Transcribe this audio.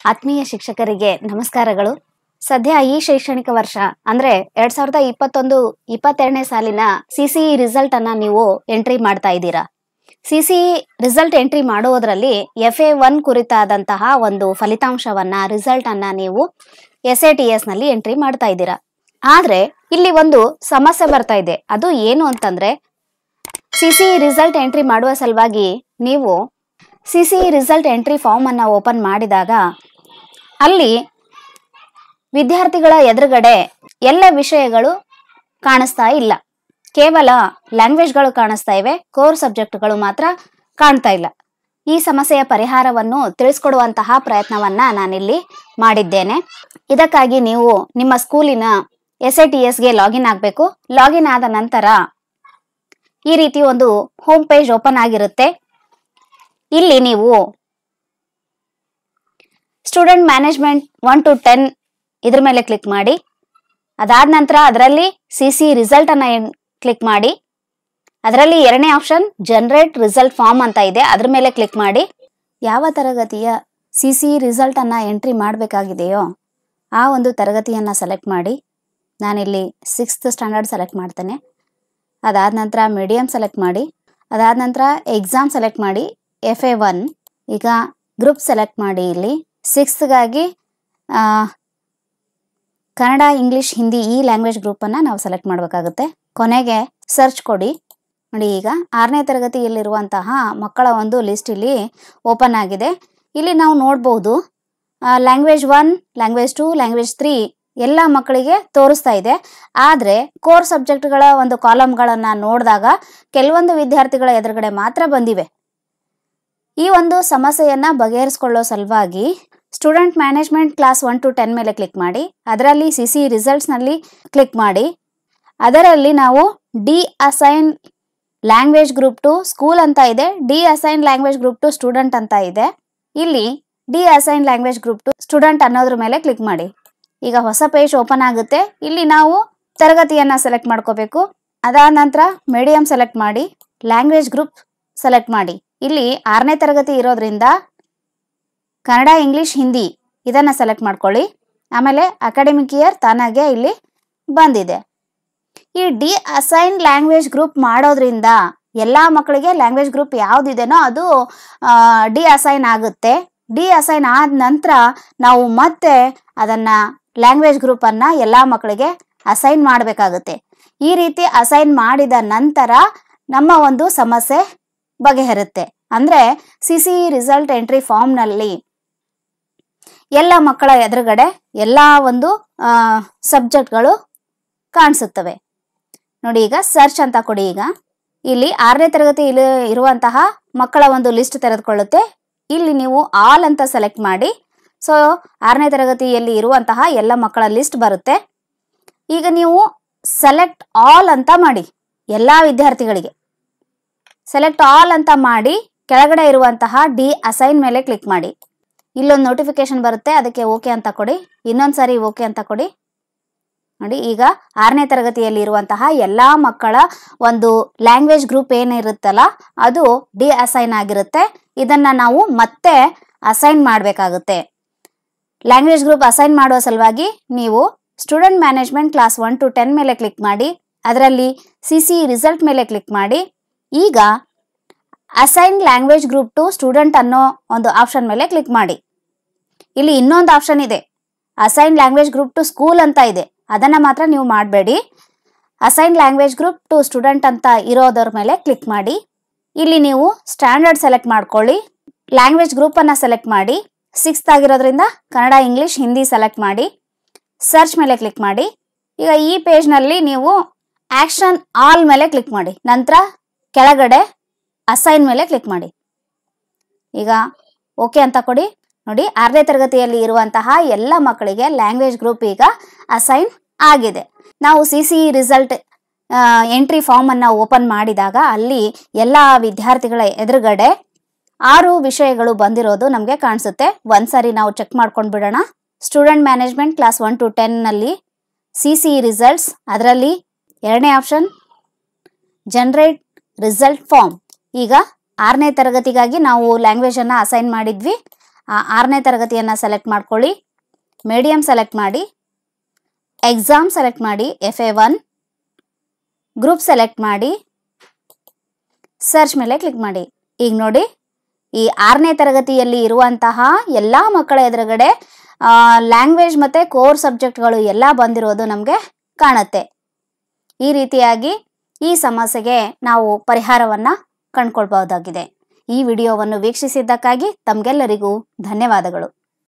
ಆತ್ಮೀಯ ಶಿಕ್ಷಕರಿಗೆ ನಮಸ್ಕಾರಗಳು. ಸದ್ಯ ಈ ಶೈಕ್ಷಣಿಕ ವರ್ಷ ಅಂದ್ರೆ 2021-22ನೇ ಸಾಲಿನ CCE ರಿಸಲ್ಟ್ ಅನ್ನ ನೀವು ಎಂಟ್ರಿ ಮಾಡ್ತಾ ಇದ್ದೀರಾ. CCE ರಿಸಲ್ಟ್ ಎಂಟ್ರಿ ಮಾಡುವುದರಲ್ಲಿ FA1 ಕುರಿತಾದಂತಹ ಒಂದು ಫಲಿತಾಂಶವನ್ನ ರಿಸಲ್ಟ್ ಅನ್ನ ನೀವು SATS ನಲ್ಲಿ ಎಂಟ್ರಿ ಮಾಡ್ತಾ ಇದ್ದೀರಾ. ಆದ್ರೆ ಇಲ್ಲಿ ಒಂದು ಸಮಸ್ಯೆ ಬರ್ತಾ ಇದೆ. ಅದು ಏನು ಅಂತಂದ್ರೆ CCE ರಿಸಲ್ಟ್ ಎಂಟ್ರಿ ಮಾಡುವ ಸಲುವಾಗಿ ನೀವು CCE ರಿಸಲ್ಟ್ ಎಂಟ್ರಿ ಫಾರ್ಮ್ ಅನ್ನ ಓಪನ್ ಮಾಡಿದಾಗ ಅಲ್ಲಿ ವಿದ್ಯಾರ್ಥಿಗಳ ಎದುರುಗಡೆ ಎಲ್ಲ ವಿಷಯಗಳು ಕಾಣಿಸ್ತಾ ಇಲ್ಲ. ಕೇವಲ ಲ್ಯಾಂಗ್ವೇಜ್ಗಳು ಕಾಣಿಸ್ತಾ ಇವೆ, ಕೋರ್ ಸಬ್ಜೆಕ್ಟ್ಗಳು ಮಾತ್ರ ಕಾಣ್ತಾ ಇಲ್ಲ. ಈ ಸಮಸ್ಯೆಯ ಪರಿಹಾರವನ್ನು ತಿಳಿಸ್ಕೊಡುವಂತಹ ಪ್ರಯತ್ನವನ್ನ ನಾನಿಲ್ಲಿ ಮಾಡಿದ್ದೇನೆ. ಇದಕ್ಕಾಗಿ ನೀವು ನಿಮ್ಮ ಸ್ಕೂಲಿನ SATSಗೆ ಲಾಗಿನ್ ಆಗಬೇಕು. ಲಾಗಿನ್ ಆದ ನಂತರ ಈ ರೀತಿ ಒಂದು ಹೋಮ್ ಪೇಜ್ ಓಪನ್ ಆಗಿರುತ್ತೆ. ಇಲ್ಲಿ ನೀವು ಸ್ಟೂಡೆಂಟ್ ಮ್ಯಾನೇಜ್ಮೆಂಟ್ 1 to 10 ಇದ್ರ ಮೇಲೆ ಕ್ಲಿಕ್ ಮಾಡಿ. ಅದಾದ ನಂತರ ಅದರಲ್ಲಿ CCE ರಿಸಲ್ಟ್ ಅನ್ನ ಕ್ಲಿಕ್ ಮಾಡಿ. ಅದರಲ್ಲಿ ಎರಡನೇ ಆಪ್ಷನ್ ಜನರೇಟ್ ರಿಸಲ್ಟ್ ಫಾರ್ಮ್ ಅಂತ ಇದೆ, ಅದ್ರ ಮೇಲೆ ಕ್ಲಿಕ್ ಮಾಡಿ. ಯಾವ ತರಗತಿಯ CCE ರಿಸಲ್ಟ್ ಅನ್ನ ಎಂಟ್ರಿ ಮಾಡಬೇಕಾಗಿದೆಯೋ ಆ ಒಂದು ತರಗತಿಯನ್ನ ಸೆಲೆಕ್ಟ್ ಮಾಡಿ. ನಾನಿಲ್ಲಿ 6th ಸ್ಟ್ಯಾಂಡರ್ಡ್ ಸೆಲೆಕ್ಟ್ ಮಾಡ್ತೇನೆ. ಅದಾದ ನಂತರ ಮೀಡಿಯಂ ಸೆಲೆಕ್ಟ್ ಮಾಡಿ. ಅದಾದ ನಂತರ ಎಕ್ಸಾಮ್ ಸೆಲೆಕ್ಟ್ ಮಾಡಿ, FA1. ಈಗ ಗ್ರೂಪ್ ಸೆಲೆಕ್ಟ್ ಮಾಡಿ. ಇಲ್ಲಿ 6th ಕನ್ನಡ, ಇಂಗ್ಲಿಷ್, ಹಿಂದಿ ಈ ಲ್ಯಾಂಗ್ವೇಜ್ ಗ್ರೂಪ್ ಅನ್ನ ನಾವು ಸೆಲೆಕ್ಟ್ ಮಾಡಬೇಕಾಗುತ್ತೆ. ಕೊನೆಗೆ ಸರ್ಚ್ ಕೊಡಿ. ನೋಡಿ, ಈಗ 6ನೇ ತರಗತಿಯಲ್ಲಿರುವಂತಹ ಮಕ್ಕಳ ಒಂದು ಲಿಸ್ಟ್ ಇಲ್ಲಿ ಓಪನ್ ಆಗಿದೆ. ಇಲ್ಲಿ ನಾವು ನೋಡಬಹುದು ಲ್ಯಾಂಗ್ವೇಜ್ 1, ಲ್ಯಾಂಗ್ವೇಜ್ 2, ಲ್ಯಾಂಗ್ವೇಜ್ 3 ಎಲ್ಲ ಮಕ್ಕಳಿಗೆ ತೋರಿಸ್ತಾ ಇದೆ. ಆದ್ರೆ ಕೋರ್ ಸಬ್ಜೆಕ್ಟ್ಗಳ ಒಂದು ಕಾಲಮ್ಗಳನ್ನ ನೋಡಿದಾಗ ಕೆಲವೊಂದು ವಿದ್ಯಾರ್ಥಿಗಳ ಎದುರುಗಡೆ ಮಾತ್ರ ಬಂದಿವೆ. ಈ ಒಂದು ಸಮಸ್ಯೆಯನ್ನ ಬಗೆಹರಿಸಿಕೊಳ್ಳೋ ಸಲುವಾಗಿ ಸ್ಟೂಡೆಂಟ್ ಮ್ಯಾನೇಜ್ಮೆಂಟ್ ಕ್ಲಾಸ್ 1 to 10 ಮೇಲೆ ಕ್ಲಿಕ್ ಮಾಡಿ. ಅದರಲ್ಲಿ CCE ರಿಸಲ್ಟ್ಸ್ ನಲ್ಲಿ ಕ್ಲಿಕ್ ಮಾಡಿ. ಅದರಲ್ಲಿ ನಾವು D assign language group 2 school ಅಂತ ಇದೆ, D assign language group 2 student ಅಂತ ಇದೆ. ಇಲ್ಲಿ D assign language group 2 student ಅನ್ನೋದ್ರ ಮೇಲೆ ಕ್ಲಿಕ್ ಮಾಡಿ. ಈಗ ಹೊಸ ಪೇಜ್ ಓಪನ್ ಆಗುತ್ತೆ. ಇಲ್ಲಿ ನಾವು ತರಗತಿಯನ್ನ ಸೆಲೆಕ್ಟ್ ಮಾಡ್ಕೋಬೇಕು. ಅದಾದ ನಂತರ ಮೀಡಿಯಂ ಸೆಲೆಕ್ಟ್ ಮಾಡಿ, ಲ್ಯಾಂಗ್ವೇಜ್ ಗ್ರೂಪ್ ಸೆಲೆಕ್ಟ್ ಮಾಡಿ. ಇಲ್ಲಿ 6ನೇ ತರಗತಿ ಇರೋದ್ರಿಂದ ಕನ್ನಡ, ಇಂಗ್ಲಿಷ್, ಹಿಂದಿ ಇದನ್ನ ಸೆಲೆಕ್ಟ್ ಮಾಡ್ಕೊಳ್ಳಿ. ಆಮೇಲೆ ಅಕಾಡೆಮಿಕ್ ಇಯರ್ ತಾನಾಗೆ ಇಲ್ಲಿ ಬಂದಿದೆ. ಈ ಡಿ ಅಸೈನ್ ಲ್ಯಾಂಗ್ವೇಜ್ ಗ್ರೂಪ್ ಮಾಡೋದ್ರಿಂದ ಎಲ್ಲಾ ಮಕ್ಕಳಿಗೆ ಲ್ಯಾಂಗ್ವೇಜ್ ಗ್ರೂಪ್ ಯಾವ್ದಿದೆನೋ ಅದು ಡಿ ಅಸೈನ್ ಆಗುತ್ತೆ. ಡಿ ಅಸೈನ್ ಆದ ನಂತರ ನಾವು ಮತ್ತೆ ಅದನ್ನ ಲ್ಯಾಂಗ್ವೇಜ್ ಗ್ರೂಪ್ ಅನ್ನ ಎಲ್ಲಾ ಮಕ್ಕಳಿಗೆ ಅಸೈನ್ ಮಾಡಬೇಕಾಗುತ್ತೆ. ಈ ರೀತಿ ಅಸೈನ್ ಮಾಡಿದ ನಂತರ ನಮ್ಮ ಒಂದು ಸಮಸ್ಯೆ ಬಗೆಹರುತ್ತೆ. ಅಂದ್ರೆ CCE ರಿಸಲ್ಟ್ ಎಂಟ್ರಿ ಫಾರ್ಮ್ ನಲ್ಲಿ ಎಲ್ಲ ಮಕ್ಕಳ ಎದುರುಗಡೆ ಎಲ್ಲಾ ಒಂದು ಸಬ್ಜೆಕ್ಟ್ಗಳು ಕಾಣಿಸುತ್ತವೆ. ನೋಡಿ, ಈಗ ಸರ್ಚ್ ಅಂತ ಕೊಡಿ. ಈಗ ಇಲ್ಲಿ 6ನೇ ತರಗತಿ ಇರುವಂತಹ ಮಕ್ಕಳ ಒಂದು ಲಿಸ್ಟ್ ತೆರೆದುಕೊಳ್ಳುತ್ತೆ. ಇಲ್ಲಿ ನೀವು ಆಲ್ ಅಂತ ಸೆಲೆಕ್ಟ್ ಮಾಡಿ. ಸೊ 6ನೇ ತರಗತಿಯಲ್ಲಿ ಇರುವಂತಹ ಎಲ್ಲ ಮಕ್ಕಳ ಲಿಸ್ಟ್ ಬರುತ್ತೆ. ಈಗ ನೀವು ಸೆಲೆಕ್ಟ್ ಆಲ್ ಅಂತ ಮಾಡಿ. ಎಲ್ಲಾ ವಿದ್ಯಾರ್ಥಿಗಳಿಗೆ ಸೆಲೆಕ್ಟ್ ಆಲ್ ಅಂತ ಮಾಡಿ ಕೆಳಗಡೆ ಇರುವಂತಹ ಡಿ ಅಸೈನ್ ಮೇಲೆ ಕ್ಲಿಕ್ ಮಾಡಿ. ಇಲ್ಲೊಂದು ನೋಟಿಫಿಕೇಶನ್ ಬರುತ್ತೆ, ಅದಕ್ಕೆ ಓಕೆ ಅಂತ ಕೊಡಿ. ಇನ್ನೊಂದ್ಸರಿ ಓಕೆ ಅಂತ ಕೊಡಿ. ನೋಡಿ, ಈಗ 6ನೇ ತರಗತಿಯಲ್ಲಿ ಇರುವಂತಹ ಎಲ್ಲಾ ಮಕ್ಕಳ ಒಂದು ಲ್ಯಾಂಗ್ವೇಜ್ ಗ್ರೂಪ್ ಏನಿರುತ್ತಲ್ಲ ಅದು ಡಿ ಅಸೈನ್ ಆಗಿರುತ್ತೆ. ಇದನ್ನ ನಾವು ಮತ್ತೆ ಅಸೈನ್ ಮಾಡಬೇಕಾಗುತ್ತೆ. ಲ್ಯಾಂಗ್ವೇಜ್ ಗ್ರೂಪ್ ಅಸೈನ್ ಮಾಡುವ ಸಲುವಾಗಿ ನೀವು ಸ್ಟೂಡೆಂಟ್ ಮ್ಯಾನೇಜ್ಮೆಂಟ್ ಕ್ಲಾಸ್ 1 to 10 ಮೇಲೆ ಕ್ಲಿಕ್ ಮಾಡಿ. ಅದರಲ್ಲಿ CCE ರಿಸಲ್ಟ್ ಮೇಲೆ ಕ್ಲಿಕ್ ಮಾಡಿ. ಈಗ ಅಸೈನ್ ಲ್ಯಾಂಗ್ವೇಜ್ ಗ್ರೂಪ್ 2 ಸ್ಟೂಡೆಂಟ್ ಅನ್ನೋ ಒಂದು ಆಪ್ಷನ್ ಮೇಲೆ ಕ್ಲಿಕ್ ಮಾಡಿ. ಇಲ್ಲಿ ಇನ್ನೊಂದು ಆಪ್ಷನ್ ಇದೆ, ಅಸೈನ್ ಲ್ಯಾಂಗ್ವೇಜ್ ಗ್ರೂಪ್ 2 ಸ್ಕೂಲ್ ಅಂತ ಇದೆ. ಅದನ್ನ ಮಾತ್ರ ನೀವು ಮಾಡಬೇಡಿ. ಅಸೈನ್ ಲ್ಯಾಂಗ್ವೇಜ್ ಗ್ರೂಪ್ 2 ಸ್ಟೂಡೆಂಟ್ ಅಂತ ಇರೋದರ ಮೇಲೆ ಕ್ಲಿಕ್ ಮಾಡಿ. ಇಲ್ಲಿ ನೀವು ಸ್ಟ್ಯಾಂಡರ್ಡ್ ಸೆಲೆಕ್ಟ್ ಮಾಡ್ಕೊಳ್ಳಿ. ಲ್ಯಾಂಗ್ವೇಜ್ ಗ್ರೂಪ್ ಅನ್ನ ಸೆಲೆಕ್ಟ್ ಮಾಡಿ. 6th ಆಗಿರೋದ್ರಿಂದ ಕನ್ನಡ, ಇಂಗ್ಲಿಷ್, ಹಿಂದಿ ಸೆಲೆಕ್ಟ್ ಮಾಡಿ. ಸರ್ಚ್ ಮೇಲೆ ಕ್ಲಿಕ್ ಮಾಡಿ. ಈಗ ಈ ಪೇಜ್ ನಲ್ಲಿ ನೀವು ಆಕ್ಷನ್ ಆಲ್ ಮೇಲೆ ಕ್ಲಿಕ್ ಮಾಡಿ. ನಂತರ ಕೆಳಗಡೆ ಅಸೈನ್ ಮೇಲೆ ಕ್ಲಿಕ್ ಮಾಡಿ. ಈಗ ಓಕೆ ಅಂತ ಕೊಡಿ. ನೋಡಿ, 6ನೇ ತರಗತಿಯಲ್ಲಿ ಇರುವಂತಹ ಎಲ್ಲ ಮಕ್ಕಳಿಗೆ ಲ್ಯಾಂಗ್ವೇಜ್ ಗ್ರೂಪ್ ಈಗ ಅಸೈನ್ ಆಗಿದೆ. ನಾವು CCE ರಿಸಲ್ಟ್ ಎಂಟ್ರಿ ಫಾರ್ಮ್ ಅನ್ನ ಓಪನ್ ಮಾಡಿದಾಗ ಅಲ್ಲಿ ಎಲ್ಲಾ ವಿದ್ಯಾರ್ಥಿಗಳ ಎದುರುಗಡೆ 6 ವಿಷಯಗಳು ಬಂದಿರೋದು ನಮಗೆ ಕಾಣಿಸುತ್ತೆ. ಒಂದ್ಸರಿ ನಾವು ಚೆಕ್ ಮಾಡ್ಕೊಂಡು ಬಿಡೋಣ. ಸ್ಟೂಡೆಂಟ್ ಮ್ಯಾನೇಜ್ಮೆಂಟ್ ಕ್ಲಾಸ್ 1 to 10 ನಲ್ಲಿ CCE ರಿಸಲ್ಟ್ಸ್, ಅದರಲ್ಲಿ ಎರಡನೇ ಆಪ್ಷನ್ ಜನರೇಟ್ ರಿಸಲ್ಟ್ ಫಾರ್ಮ್. ಈಗ 6ನೇ ತರಗತಿಗಾಗಿ ನಾವು ಲ್ಯಾಂಗ್ವೇಜ್ ಅನ್ನ ಅಸೈನ್ ಮಾಡಿದ್ವಿ. 6ನೇ ತರಗತಿಯನ್ನು ಸೆಲೆಕ್ಟ್ ಮಾಡ್ಕೊಳ್ಳಿ, ಮೀಡಿಯಂ ಸೆಲೆಕ್ಟ್ ಮಾಡಿ, ಎಕ್ಸಾಮ್ ಸೆಲೆಕ್ಟ್ ಮಾಡಿ, FA1 ಗ್ರೂಪ್ ಸೆಲೆಕ್ಟ್ ಮಾಡಿ, ಸರ್ಚ್ ಮೇಲೆ ಕ್ಲಿಕ್ ಮಾಡಿ. ಈಗ ನೋಡಿ, ಈ 6ನೇ ತರಗತಿಯಲ್ಲಿ ಇರುವಂತಹ ಎಲ್ಲ ಮಕ್ಕಳ ಎದುರುಗಡೆ ಲ್ಯಾಂಗ್ವೇಜ್ ಮತ್ತು ಕೋರ್ ಸಬ್ಜೆಕ್ಟ್ಗಳು ಎಲ್ಲ ಬಂದಿರೋದು ನಮಗೆ ಕಾಣುತ್ತೆ. ಈ ರೀತಿಯಾಗಿ ಈ ಸಮಸ್ಯೆಗೆ ನಾವು ಪರಿಹಾರವನ್ನು ಕಂಡುಕೊಳ್ಬಹುದಾಗಿದೆ. ಈ ವಿಡಿಯೋವನ್ನು ವೀಕ್ಷಿಸಿದ್ದಕ್ಕಾಗಿ ತಮಗೆಲ್ಲರಿಗೂ ಧನ್ಯವಾದಗಳು.